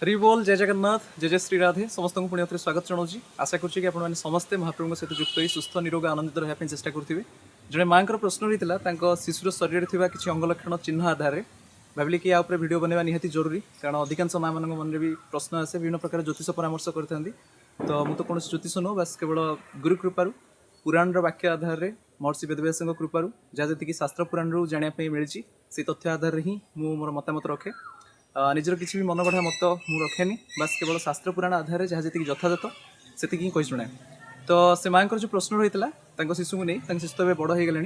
हरि बोल जय जगन्नाथ जय जय श्री राधे समस्त को पुणी स्वागत जनाऊँगी आशा करुँचे कि आपने समस्ते महाप्रभु सहित युक्त हो सुस्थ निरोग आनंदित रहा चेष्टा करुवे जड़े माँ प्रश्न रही शिशुर शरीर में किसी अंगलक्षण चिन्ह आधार में भाविली कि या भिड बनवा निहाती जरूरी कारण अधिकांश माँ मान मन में भी प्रश्न आसे विभिन्न प्रकार ज्योतिष परामर्श करते तो मुझे कौन ज्योतिष नुह बास केवल गुरु कृपार पुराण वाक्य आधार में महर्षि वेदव्यास कृपार जहाँ जी शास्त्र पुराण जानापी मिली से तथ्य आधार में ही मोर मतामत रखे निजर किसी भी मनगढ़ा मत मुझे रखेनि बास केवल शास्त्र पुराण आधार जहाँ जी यथाजथ से कही शुणाए तो से माँ जो प्रश्न रही है शिशु को नहीं शिशु तो बड़ हो गले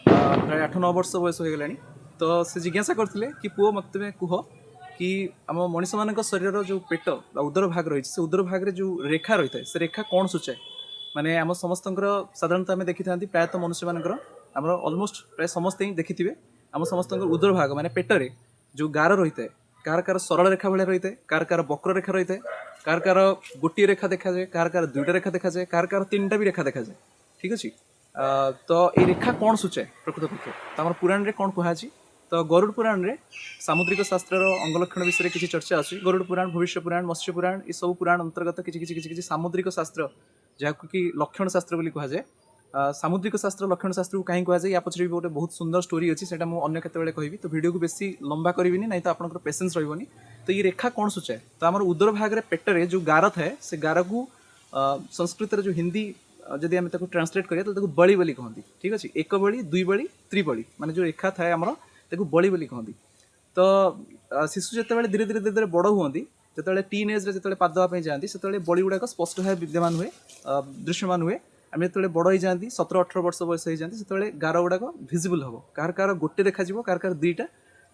प्राय 8-9 वर्ष बयस हो गलानी तो से जिज्ञासा करते कि पुओ मत कह कि आम मनीष मान शरीर जो पेट उदर भाग रही है उदर भाग में जो रेखा रही है से रेखा कौन सूचाए माने आम समस्त साधारणतः आम देखी था प्रायतः मनुष्य मानकर आम अलमोस्ट प्राय समस्ते ही देखी थे आम समस्त उदर भाग माने पेटर जो गार रही है कार कार सरल रेखा भाया रही है कार कार वक्र रेखा रही है कार कार गोटे रेखा देखा जाए कार कार दुईटा रेखा देखा जाए कार कार 3टा भी रेखा देखा जाए ठीक अच्छे तो ये रेखा कौन सूचाए प्रकृत पक्ष तो आम पुराण में कौन कहुच्छी तो गरुड़ पुराण में सामुद्रिक शास्त्र अंगलक्षण विषय किसी चर्चा अच्छी गरुड़ पुराण भविष्य पुराण मत्स्य पुराण ये सब पुराण अंतर्गत किसी सामुद्रिक शास्त्र जहाँ कि लक्षण शास्त्र बोली कहुए सामुद्रिक शास्त्र लक्षण शास्त्र को कहीं कहुए या पचर भी गोटे बहुत सुंदर स्टोरी अच्छी से अन्य केतबेले कहबी तो वीडियो को बेसी लंबा करी नहीं तो आपंकर पेसेंस रही तो ये रेखा कौन सूचाए तो आम उदर भाग में पेटरे जो गार थाए से गार को संस्कृत जो हिंदी जदि आम ट्रांसलेट करिया तो बड़ी बोली कहती ठीक अच्छे एक बड़ी दुई बड़ी त्रिबड़ी माने जो रेखा थाए आमर बड़ी बोली कहती तो शिशु जिते धीरे धीरे धीरे धीरे बड़ हुई जो टीन एज जो पाद देवाई जाती से बड़ी गुड़ाक स्पष्ट भाव विद्यमान हुए दृश्यमान हुए आम जो बड़ हो जाती 17-18 वर्ष बयस हो जाती से गार गुड़ाक भिजिबल हम कार कार गोटे देखा कार कार दुईटा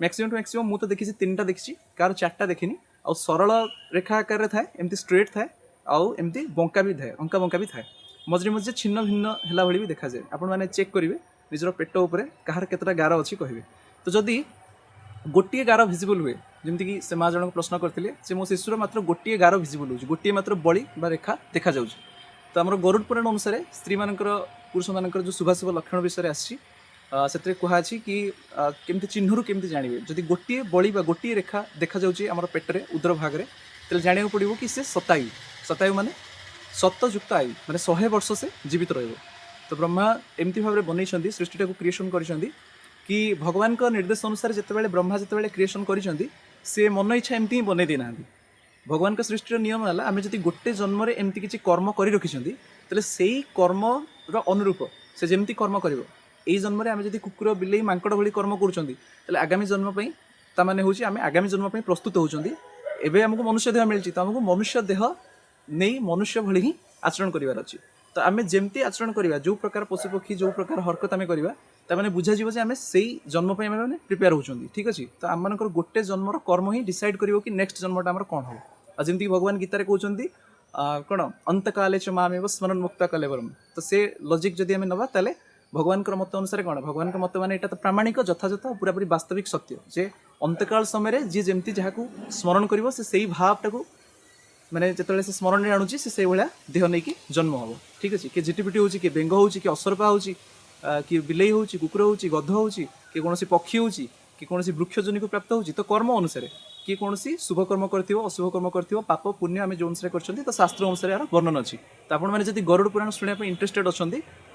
मैक्सिमम टू मैक्सिमम मुझे देखी 3टा देखी कार 4टा देखनी आ सरल रेखा आकार में थाए एमती स्ट्रेट थाए आमती बंका भी थाए अंका बंका भी थाए मझे मझे छिन्न भिन्न है भाई भी देखा जाए आपण मैंने चेक करेंगे निजर पेट उपर कहार केतटा गार अच्छी कहे तो जदि गोटे गार भिजिबल हुए जमीक से माँ जन प्रश्न करते मो शिशुर मात्र गोटे गार भिजिबल हो गोटे मात्र बड़ी रेखा देखा जाऊँ तो आम गरुड़ पुराण अनुसार स्त्री मानकर पुरुष मानकर जो शुभाशुभ लक्षण विषय आसी से कहुच्छी कि केमती चिन्हू केमती जानवे जदि गोटे बड़ी गोटे रेखा देखा जाऊँगी आम पेटरे उदर भाग में तो जानू पड़ो कि सी शतायु शतायु माने सतयुक्त आयु माने 100 वर्ष से जीवित रही तो ब्रह्मा एमती भाव में बनई सृष्टि को क्रिएशन कर कि भगवान का निर्देश अनुसार जितेबाला ब्रह्मा जितेबाला क्रिएशन कर मन इच्छा एमती ही बनई देना भगवान का सृष्टि नियम है आम जब गोटे जन्म एमती किसी कर्म कर रखिंट तेल से कर्म अनुरूप से जमती कर्म कर जन्म आम जब कुकुर बिले मांकड़ भाई कर्म कर आगामी जन्मपाई ताने हूँ आम आगामी जन्मपाई प्रस्तुत होती एवं आमको मनुष्य देह मिली तो आमको मनुष्य देह नहीं मनुष्य भली ही आचरण करार अच्छी तो आम जमती आचरण करवा जो प्रकार पशुपक्षी जो प्रकार हरकत आम करवा ताने बुझाज आम से जन्म मैंने प्रिपेयर होती ठीक अच्छे तो आम मान गोटे जन्मर कर्म ही डिसाइड कर कि नेक्स्ट जन्मटा आम कौन हम जमीक भगवान गीतार कहते कौन अंत काले च मामेव स्मरण मुक्त कलेवरम तो से लजिक जदि आम नवा ताले भगवान मत अनुसार कौन भगवान मत माने तो प्रामाणिक यथायथ पूरापूरी वास्तविक सत्य जे अंतकाल समय जी जमी जहाँ स्मरण कर भावटा को माने जो से स्मरण में आणुची से भाया देह नहीं कि जन्म हम ठीक अच्छे किए झिटिपिटी हो कि बेंग हो कि असरपा हो कि बिलई हो कुकुर हो गध हो कि कौन पक्षी हो कि कौन वृक्षजनी को प्राप्त हो तो कर्म अनुसार किए कौन शुभ कर्म कर अशुभ कर्म कर पाप पुण्य आम जो अनुसार कर तो शास्त्र अनुसार यार वर्णन अच्छी तो आपने गरुड़ पुराण शुणापी इंटरेस्टेड अच्छा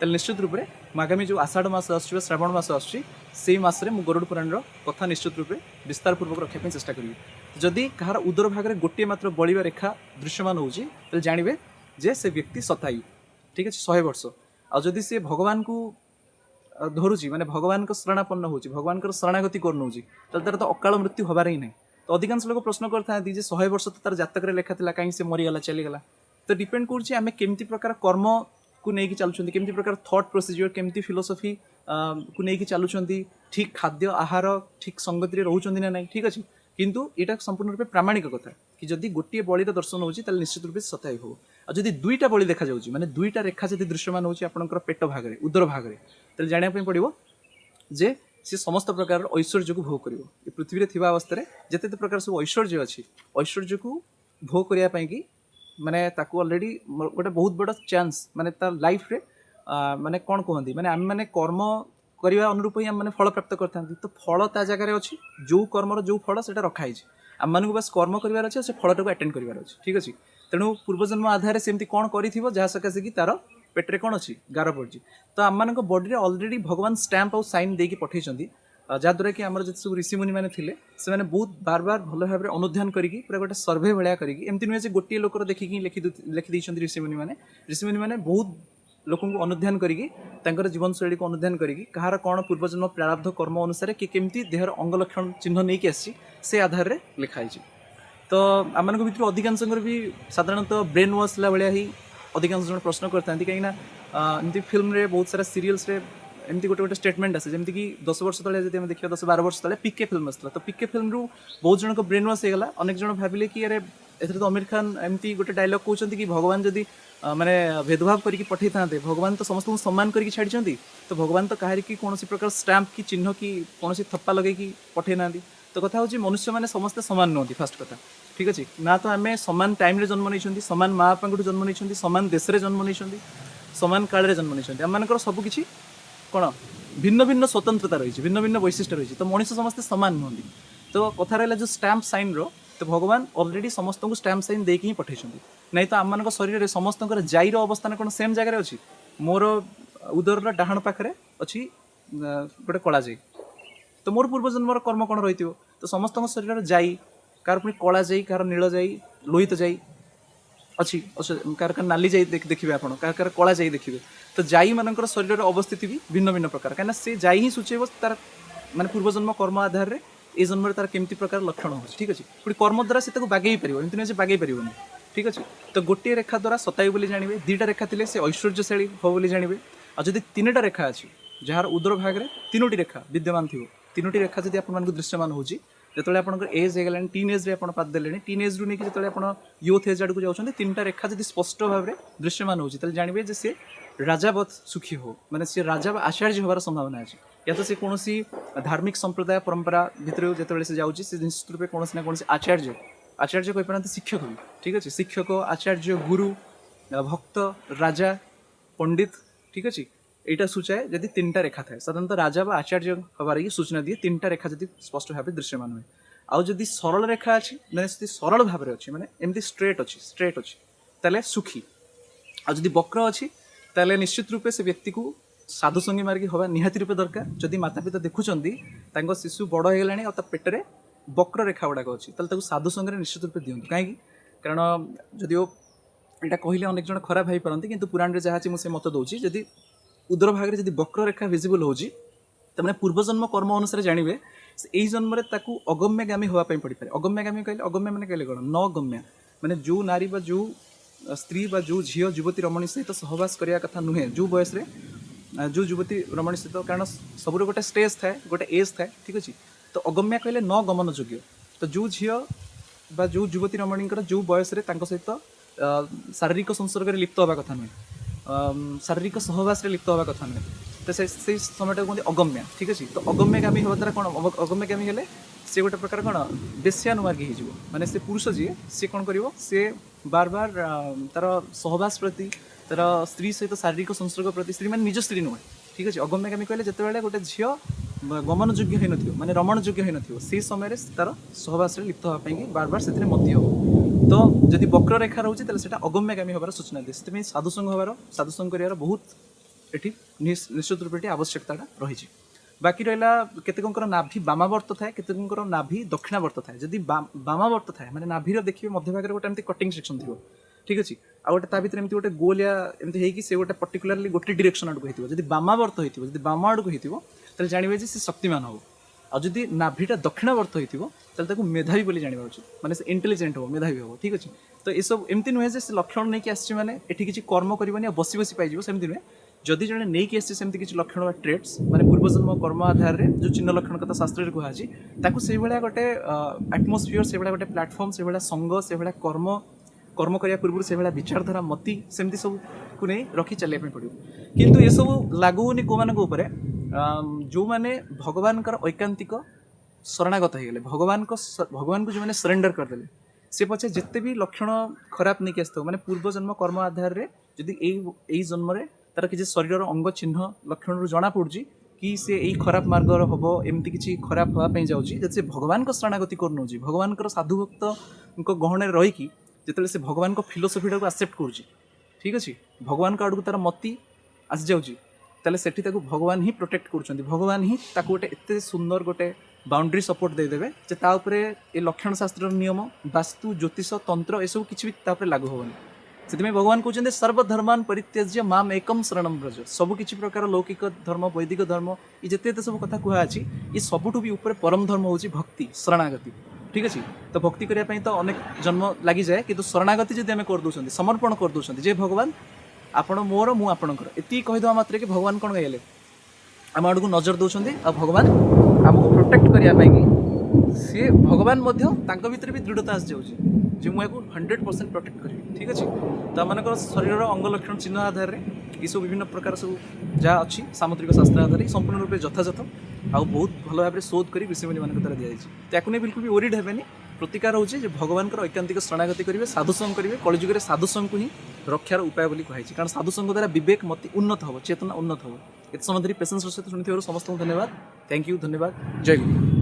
निश्चित रूप से आगामी जो आषाढ़ मास आस श्रावण मास आसई मसरे मुझे गरुड़ पुराण कथा निश्चित रूप से विस्तार पूर्वक रखापी चेष्टा करी जदि कहार उदर भाग में गोटे मात्र बड़ा रेखा दृश्यमान हो जानवे जे से व्यक्ति शतायु ठीक अच्छे 100 वर्ष आदि सी भगवान को धरुची माने भगवान को शरणापन्न हो भगवान को शरणागति करनौची तार तो अकाल मृत्यु हबार ही नहीं तो अधिकांश लोग प्रश्न करते 100 वर्ष तो तार जातक लेखा था कहीं से मरीगला चलीगला तो डिपेंड करमती प्रकार कर्म को लेकिन चलुँच केमती प्रकार थॉट प्रोसीजर केमती फिलोसफी को लेकिन चलुँच ठीक खाद्य आहार ठीक संगति रोचना ना ठीक अच्छे किंतु यहाँ संपूर्ण रूप प्रामाणिक कथा कि जदि गोटे बड़ी दर्शन होता निश्चित रूप से शतायु हो और जदि दुईटा बड़ी देखा जाऊँगी माने दुईटा रेखा जब दृश्यमान होकर पेट भाग में उदर भाग में तो जानापी पड़ो जे सी समस्त प्रकार ऐश्वर्य को भोग कर पृथ्वी थी अवस्था जिते प्रकार सब ऐश्वर्य अच्छी ऐश्वर्य को भोग करने कि माने ताकू ऑलरेडी गोटे बहुत बड़ा चांस माने तार लाइफ रे माने कौन कहती माने आम मैंने कर्म करने अनुरूप ही आम मैंने फल प्राप्त करते तो फल ता जगह अच्छी जो कर्मर जो फल से रखाई आमମାନଙ୍କୁ बस कर्म करार अच्छे से फलटा को आटेंड करार अच्छे ठीक अच्छे तेणु पूर्वजन्म आधार सेमती कौन कर जहाँ सकाशे कि तार पेटे कौन अच्छी गार पड़ी तो आम बॉडी अलरेडी भगवान स्टैंप और साइन देकी पठे जहाँद्वारा कि आम जो सब ऋषिमुनि मैंने थे से बहुत बार बार भल भाव में अनुध्यान करके पूरा गोटे सर्भे भाया करमती नुहे गोटे लोकर देखिकी लिखिदी ऋषिमुनि मैंने बहुत लोक को अनुध्यान करके जीवन शैली को अनुध्यान करके कहार कौन पूर्वजन्म प्रारब्ध कर्म अनुसार कि केमती देहर अंग लक्षण चिन्ह नहीं आसी से आधार में लिखाई तो आम भर अधिकांश भी साधारणतः ब्रेन वाश भाया ही अधिकांश जन प्रश्न करता कहीं एमती फिल्म रे बहुत सारा सीरियल्स रे एमती गोटे गोटे स्टेटमेंट आसे जमीक 10 वर्ष तले जब देखिए 10-12 वर्ष तले पीके फिल्म आसला तो पीके फिल्म रू बहुत जन को ब्रेन वाश होगा अनेक जन भाविले कि अरे एथरे तो आमिर खान एमती गोटे डायलॉग कहते कि भगवान जदि माने भेदभाव करके पठे था भगवान तो समस्त सम्मान करके छाड़ी तो भगवान तो कहार की कौन प्रकार स्टाम्प की चिन्ह कि कौन थप्पा लगे पठे ना तो कथा हूँ मनुष्य मैंने समस्ते सामान नुहति फास्ट कथा ठीक अच्छे ना तो आम सामान टाइम जन्म नहीं सामान माँ बापा जन्म नहीं सामान देश में जन्म नहीं सामान काल जन्म नहीं आम सबकि कौन भिन्न भिन्न स्वतंत्रता रही भिन्न भिन्न वैशिष्ट्य रही तो मनुष्य समस्ते सामान नुहति तो कथा रहा जो स्टाम्प साइन रो तो भगवान अलरेडी समस्त को स्टाम्प साइन देकी ही पठे नहीं तो आम शरीर में समस्त जाईर अवस्थान कौन सेम जगह अच्छी मोर उदर डाहाण पाखे अच्छी गोटे कला जाई तो मोर पूर्वजन्म कर्म कौन रही तो समस्त शरीर जाई कार पुणी कला जाई कार नील जाई लोहित जाई अच्छी कार नाली जाई देखिए आप कार कला जाई देखिए तो जाई मान शरीर अवस्थिति भी भिन्न भिन्न प्रकार कहीं से जाई ही सूचेब तार माने पूर्वजन्म कर्म आधार में ये जन्म तार केमती प्रकार लक्षण हो ठीक अच्छे पुणी कर्म द्वारा से बागेई पार एमती नुहे बागेई पार ठीक अच्छे तो गोटे रेखा द्वारा सतायु बोली जानवे दुईटा रेखा थे से ऐश्वर्यशाली हो बोली जानवे आ जब 3टा रेखा अच्छी जार उदर भाग में 3टी रेखा विद्यमान थी 3टी रेखा जब आप दृश्यमान हो जो आप एज हो टीन एज रे पाद देले टीन एज रू नहीं जो आप यूथ एज आड़ को जाऊँ 3टा रेखा जब स्पष्ट भाव में दृश्यमान हो जानवे जे सी राजावत सुखी हो माने सी राजा आचार्य होवार संभावना अच्छी या तो सी कौन धार्मिक संप्रदाय परंपरा भितर जो से जाऊँगी निश्चित रूप कौन ना कौन आचार्य आचार्य कही पारती शिक्षक भी ठीक अच्छे शिक्षक आचार्य गुरु भक्त राजा पंडित ठीक अच्छे यहाँ सूचाए जब 3टा रेखा थाए साधारणतः राजा व आचार्य हबार ही सूचना दिए 3टा रेखा जब स्पष्ट भाव दृश्यमान हुए आउ जदि सरल रेखा अच्छी मैंने सरल भाव में अच्छी मैंने एमती स्ट्रेट अच्छी ताले सुखी आ जदि वक्र अच्छी ताले निश्चित रूपे से व्यक्ति को साधु संगी मार्गी हवा निहाती रूपे दरकार जदि माता पिता देखुं शिशु बड़ होगलानी और पेटे वक्र रेखा गुड़ाक अच्छी साधु संगे निश्चित रूपे दिंतु कहीं कारण जदिओ यहाँ कहले अनेक जन खराब हो पारती किंतु पुराण में जहाँ मुझे मत दूसरी जदि उदर भाग में वक्र रेखा विजिबल हो मैंने पूर्वजन्म कर्म अनुसार जानवे यही जन्म अगम्यगामी होगापी पड़ पाए अगम्यगामी कहले अगम्य मैंने कहले कौन न गम्य मैंने जो नारी बा जो स्त्री बा जो झील युवती रमणी सहित सहवास करने कथा नुहे जो बयस जो युवती रमणी सहित कारण सबुर गोटे स्टेज थाए गोटे एज थाए ठीक अच्छे तो अगम्या कहले न गमन योग्य तो जो झील बा जो युवती रमणी जो बयस सहित शारीरिक संसर्ग में लिप्त होगा कथा नुहे शारीरिक सहवास लिप्त होगा कथा नुहे तो से समय कहते अगम्या ठीक अच्छे तो अगम्यगामी हवा द्वारा कौन अगम्यगामी हेले से गोटे प्रकार कौन बेश्यानुमार्गी हो माने से पुरुष जी सी कौन कर सी बार बार तार सहवास प्रति तार स्त्री सहित शारीरिक संसर्ग प्रति स्त्री मैंने निज स्त्री नुहे ठीक अच्छे अगम्यगामी कहले जिते गोटे झील गमन योग्य हो न माने रमण योग्य हो न से समय तार सहवास लिप्त होगापी बार बार से मती हो तो जदि वक्र रेखा रोचे से अगम्यगामी हबार सूचना दिए से साधुसंग हबार साधुसंग कर बहुत ये निश्चित रूप से आवश्यकता रही बाकी रहा केतेकर नाभि बामावर्त थाए केतेकर नाभि दक्षिणावर्त थाए जदि बामावर्त थाए माने नाभीर देखिए मध्य भाग में गोटे एमती कटिंग सेक्शन थी ठीक अच्छे आ गोटे भितर एमती गोटे गोलिया एमती होगी से गोटे पर्टिकुलारली गोटे डायरेक्शन आड़क होती जब बामावर्त होती बाम आड़क होती जानवे से शक्तिमान हो आदि नाभिटा दक्षिणावर्त होती मेधावी बोली जानवा उचित माने इंटेलिजेंट हो मेधावी हो ठीक अच्छे तो ये सब एमती नुहे से लक्षण नहीं कि आसी मैंने ये किसी कर्म करनी बसी बसी पाई सेमती नुहे जदि जड़े नहीं कि आसी किसी लक्षण व ट्रेड्स माने पूर्वजन्म कर्म आधार में जो चिन्ह लक्षण कथा शास्त्र में कहुई गोटे एटमोस्फियर से गोटे प्लाटफर्म से संग से कर्म कर्म करने पूर्व से विचारधारा मती सेमती सब को नहीं रखी चलने पड़ो किंतु ये सब लागू होनी कौ मान जो मैंने भगवान ऐकांतिक शरणागत हो गले भगवान को जो मैंने सरेंडर करदे से पचे जिते भी लक्षण खराब नहीं आसता माने पूर्वजन्म कर्म आधार में जदि यही जन्म तार किसी शरीर अंग चिन्ह लक्षण जना पड़ी कि से यही खराब मार्गर हम एमती किसी खराब हाँपाई जाऊँगी जब से भगवान को शरणागति कर नौ भगवान साधु भक्त गहण रहीकि जिते से भगवान फिलोसफी टाक आक्सेप्ट करुँच ठीक अच्छे भगवान आड़ को तार मति आसी जाऊँगी ताले सेठी ताकू भगवान ही प्रोटेक्ट करुँच भगवान ही ताकू गोटे एते सुंदर गोटे बाउंड्री सपोर्ट देदेवे जे ता उपरे ए लक्षण शास्त्र नियम वास्तु ज्योतिष तंत्र एसबू किसी भी तापर लागू होनी से भगवान कहते सर्वधर्मान परित्यज्य माम एकम शरणम ब्रज सब किसी प्रकार लौकिक धर्म वैदिक धर्म ये जिते सब कथा कहुच्छी ये सबुठ भी ऊपर परम धर्म हूँ भक्ति शरणागति ठीक अच्छे तो भक्ति करने तो अनेक जन्म लगी जाए कि शरणागति जब आम करदे समर्पण करदे जे भगवान आपण मोर मु आपणकर एति कहीदेवा मात्र कि भगवान कौन कहले आम आड़ को नजर दौरान आ भगवान आमको प्रोटेक्ट करने सी भगवान भर भी दृढ़ता आसी जाऊँगी जे मुझे 100% प्रोटेक्ट करी ठीक अच्छे तो आम शरीर अंग लक्षण चिन्ह आधार में ये सब विभिन्न प्रकार सब जहाँ अच्छी सामुद्रिक शास्त्र आधार संपूर्ण रूप से यथायथ आउ बहुत भल भाव में शोध कर ऋषिमुनि मान द्वारा दिखाई नहीं बिल्कुल भी ओरिड हेनी प्रतिकार होचे जे भगवान ऐकांतिक शरणागति करेंगे साधुसंग करेंगे कलिजुग साधुसंग को ही रक्षार उपाय बोली कहुई कारण साधुसंग द्वारा विवेक मति उन्नत हो चेतना उन्नत हो एत समय पेसेंस सहित शुणी समस्त धन्यवाद थैंक यू धन्यवाद जय गुरु।